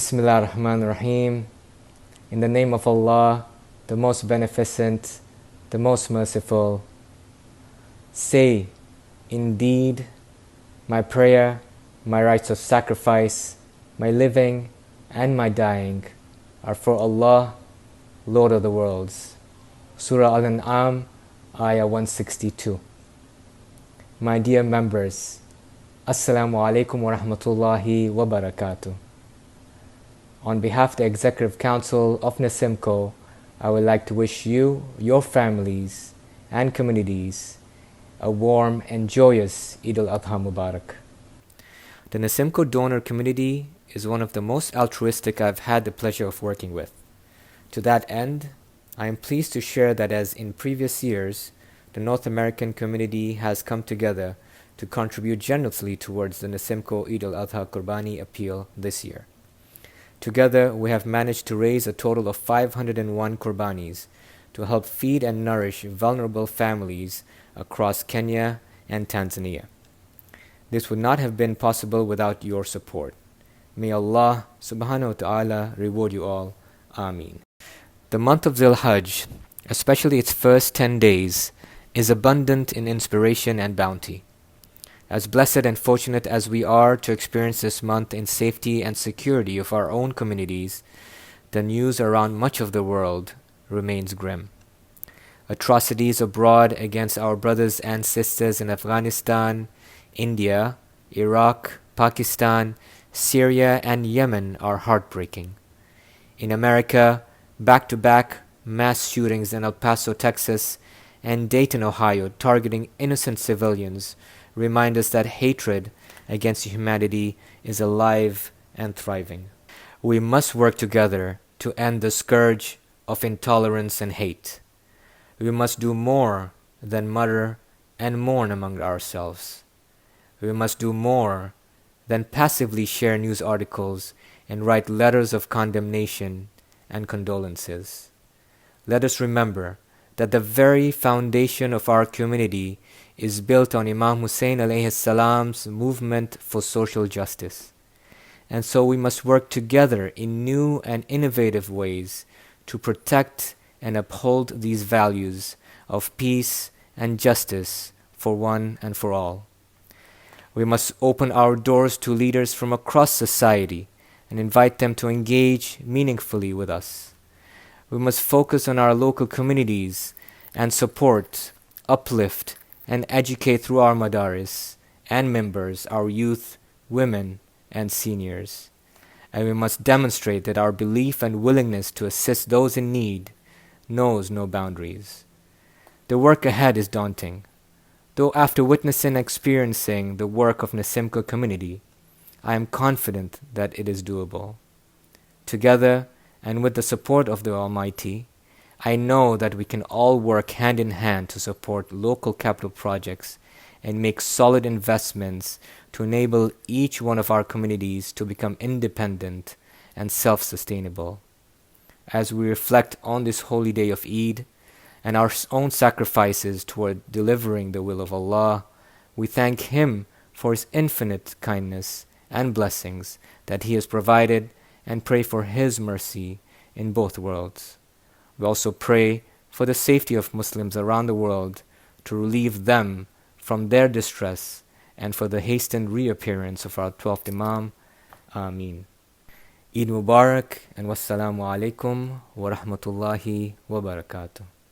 Bismillah ar-Rahman ar-Rahim. In the name of Allah, the most beneficent, the most merciful. Say, indeed, my prayer, my rites of sacrifice, my living and my dying are for Allah, Lord of the worlds. Surah Al-An'am, Ayah 162. My dear members, Assalamu alaikum wa rahmatullahi wa barakatuh. On behalf of the Executive Council of NASIMCO, I would like to wish you, your families, and communities a warm and joyous Eid al-Adha Mubarak. The NASIMCO donor community is one of the most altruistic I've had the pleasure of working with. To that end, I am pleased to share that as in previous years, the North American community has come together to contribute generously towards the NASIMCO Eid al-Adha Qurbani appeal this year. Together, we have managed to raise a total of 501 Qurbanis to help feed and nourish vulnerable families across Kenya and Tanzania. This would not have been possible without your support. May Allah subhanahu wa ta'ala reward you all. Ameen. The month of Zil-Hajj, especially its first 10 days, is abundant in inspiration and bounty. As blessed and fortunate as we are to experience this month in safety and security of our own communities, the news around much of the world remains grim. Atrocities abroad against our brothers and sisters in Afghanistan, India, Iraq, Pakistan, Syria, and Yemen are heartbreaking. In America, back-to-back mass shootings in El Paso, Texas, and Dayton, Ohio, targeting innocent civilians remind us that hatred against humanity is alive and thriving. We must work together to end the scourge of intolerance and hate. We must do more than mutter and mourn among ourselves. We must do more than passively share news articles and write letters of condemnation and condolences. Let us remember that the very foundation of our community is built on Imam Hussein alayhi salam's movement for social justice. And so we must work together in new and innovative ways to protect and uphold these values of peace and justice for one and for all. We must open our doors to leaders from across society and invite them to engage meaningfully with us. We must focus on our local communities and support, uplift, and educate through our madaris and members, our youth, women, and seniors. And we must demonstrate that our belief and willingness to assist those in need knows no boundaries. The work ahead is daunting, though after witnessing and experiencing the work of NASIMCO community, I am confident that it is doable. Together, and with the support of the Almighty, I know that we can all work hand in hand to support local capital projects and make solid investments to enable each one of our communities to become independent and self-sustainable. As we reflect on this holy day of Eid and our own sacrifices toward delivering the will of Allah, we thank Him for His infinite kindness and blessings that He has provided and pray for His mercy in both worlds. We also pray for the safety of Muslims around the world to relieve them from their distress and for the hastened reappearance of our 12th Imam. Ameen. Eid Mubarak and wassalamu alaikum wa rahmatullahi wa barakatuh.